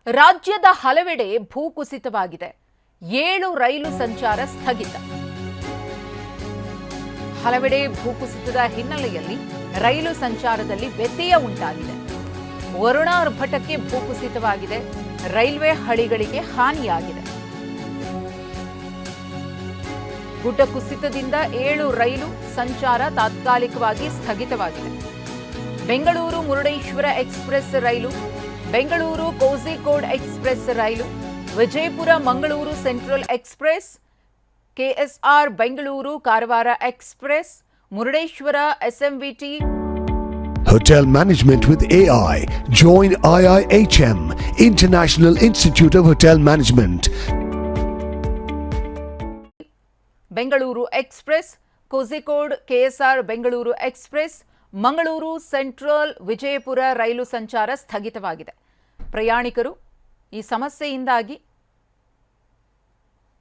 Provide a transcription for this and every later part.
ರಾಜ್ಯದ ಹಲವೆಡೆ ಭೂಕುಸಿತವಾಗಿದೆ. 7 ರೈಲು ಸಂಚಾರ ಸ್ಥಗಿತ. ಹಲವೆಡೆ ಭೂಕುಸಿತದ ಹಿನ್ನೆಲೆಯಲ್ಲಿ ರೈಲು ಸಂಚಾರದಲ್ಲಿ ವ್ಯತ್ಯಯ ಉಂಟಾಗಿದೆ. ವರುಣಾ ಆರ್ಭಟಕ್ಕೆ ಭೂಕುಸಿತವಾಗಿದೆ. ರೈಲ್ವೆ ಹಳಿಗಳಿಗೆ ಹಾನಿಯಾಗಿದೆ. ಗುಡ್ಡ ಕುಸಿತದಿಂದ 7 ರೈಲು ಸಂಚಾರ ತಾತ್ಕಾಲಿಕವಾಗಿ ಸ್ಥಗಿತವಾಗಿದೆ. ಬೆಂಗಳೂರು ಮುರುಡೇಶ್ವರ ಎಕ್ಸ್‌ಪ್ರೆಸ್ ರೈಲು, ಬೆಂಗಳೂರು ಕೋಝಿಕೋಡ್ ಎಕ್ಸ್‌ಪ್ರೆಸ್ ರೈಲು, Vijayapura Mangaluru central express, KSR Bengaluru Karwar express, Murudeshwar SMVT. Hotel Management with AI. Join IIHM, International Institute of Hotel Management. Bengaluru express, Kozhikode, KSR Bengaluru express, Mangaluru central, Vijayapura ರೈಲು ಸಂಚಾರ ಸ್ಥಗಿತವಾಗಿದೆ. ಪ್ರಯಾಣಿಕರು ಈ ಸಮಸ್ಯೆಯಿಂದಾಗಿ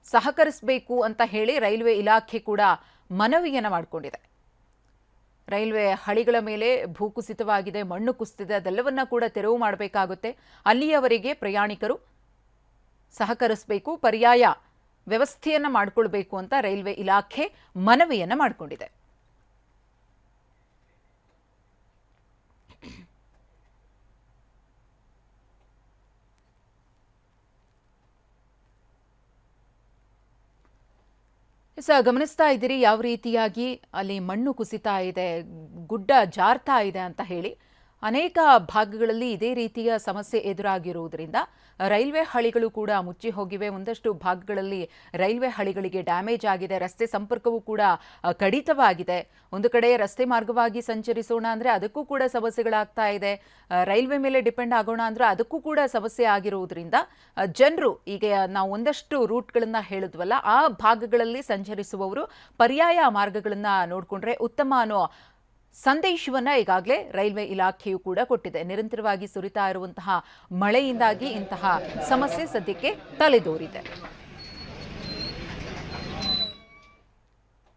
ಸಹಕರಿಸಬೇಕು ಅಂತ ಹೇಳಿ ರೈಲ್ವೆ ಇಲಾಖೆ ಕೂಡ ಮನವಿಯನ್ನು ಮಾಡಿಕೊಂಡಿದೆ. ರೈಲ್ವೆ ಹಳಿಗಳ ಮೇಲೆ ಭೂಕುಸಿತವಾಗಿದೆ, ಮಣ್ಣು ಕುಸಿದಿದೆ, ಅದೆಲ್ಲವನ್ನ ಕೂಡ ತೆರವು ಮಾಡಬೇಕಾಗುತ್ತೆ. ಅಲ್ಲಿಯವರೆಗೆ ಪ್ರಯಾಣಿಕರು ಸಹಕರಿಸಬೇಕು, ಪರ್ಯಾಯ ವ್ಯವಸ್ಥೆಯನ್ನು ಮಾಡಿಕೊಳ್ಬೇಕು ಅಂತ ರೈಲ್ವೆ ಇಲಾಖೆ ಮನವಿಯನ್ನು ಮಾಡಿಕೊಂಡಿದೆ. ಗಮನಿಸ್ತಾ ಇದ್ದೀರಿ ಯಾವ ರೀತಿಯಾಗಿ ಅಲ್ಲಿ ಮಣ್ಣು ಕುಸಿತಾ ಇದೆ, ಗುಡ್ಡ ಜಾರ್ತಾ ಇದೆ ಅಂತ ಹೇಳಿ. ಅನೇಕ ಭಾಗಗಳಲ್ಲಿ ಇದೇ ರೀತಿಯ ಸಮಸ್ಯೆ ಎದುರಾಗಿರುವುದರಿಂದ ರೈಲ್ವೆ ಹಳಿಗಳು ಕೂಡ ಮುಚ್ಚಿ ಹೋಗಿವೆ. ಒಂದಷ್ಟು ಭಾಗಗಳಲ್ಲಿ ರೈಲ್ವೆ ಹಳಿಗಳಿಗೆ ಡ್ಯಾಮೇಜ್ ಆಗಿದೆ. ರಸ್ತೆ ಸಂಪರ್ಕವೂ ಕೂಡ ಕಡಿತವಾಗಿದೆ. ಒಂದು ಕಡೆ ರಸ್ತೆ ಮಾರ್ಗವಾಗಿ ಸಂಚರಿಸೋಣ ಅಂದರೆ ಅದಕ್ಕೂ ಕೂಡ ಸಮಸ್ಯೆಗಳಾಗ್ತಾ ಇದೆ. ರೈಲ್ವೆ ಮೇಲೆ ಡಿಪೆಂಡ್ ಆಗೋಣ ಅಂದರೆ ಅದಕ್ಕೂ ಕೂಡ ಸಮಸ್ಯೆ ಆಗಿರುವುದರಿಂದ ಜನರು ಈಗ ನಾವು ಒಂದಷ್ಟು ರೂಟ್ಗಳನ್ನು ಹೇಳಿದ್ವಲ್ಲ, ಆ ಭಾಗಗಳಲ್ಲಿ ಸಂಚರಿಸುವವರು ಪರ್ಯಾಯ ಮಾರ್ಗಗಳನ್ನು ನೋಡಿಕೊಂಡ್ರೆ ಉತ್ತಮ ಅನ್ನೋ ಸಂದೇಶವನ್ನ ಈಗಾಗಲೇ ರೈಲ್ವೆ ಇಲಾಖೆಯು ಕೂಡ ಕೊಟ್ಟಿದೆ. ನಿರಂತರವಾಗಿ ಸುರಿತಾ ಇರುವಂತಹ ಮಳೆಯಿಂದಾಗಿ ಇಂತಹ ಸಮಸ್ಯೆ ಸದ್ಯಕ್ಕೆ ತಲೆದೋರಿದೆ.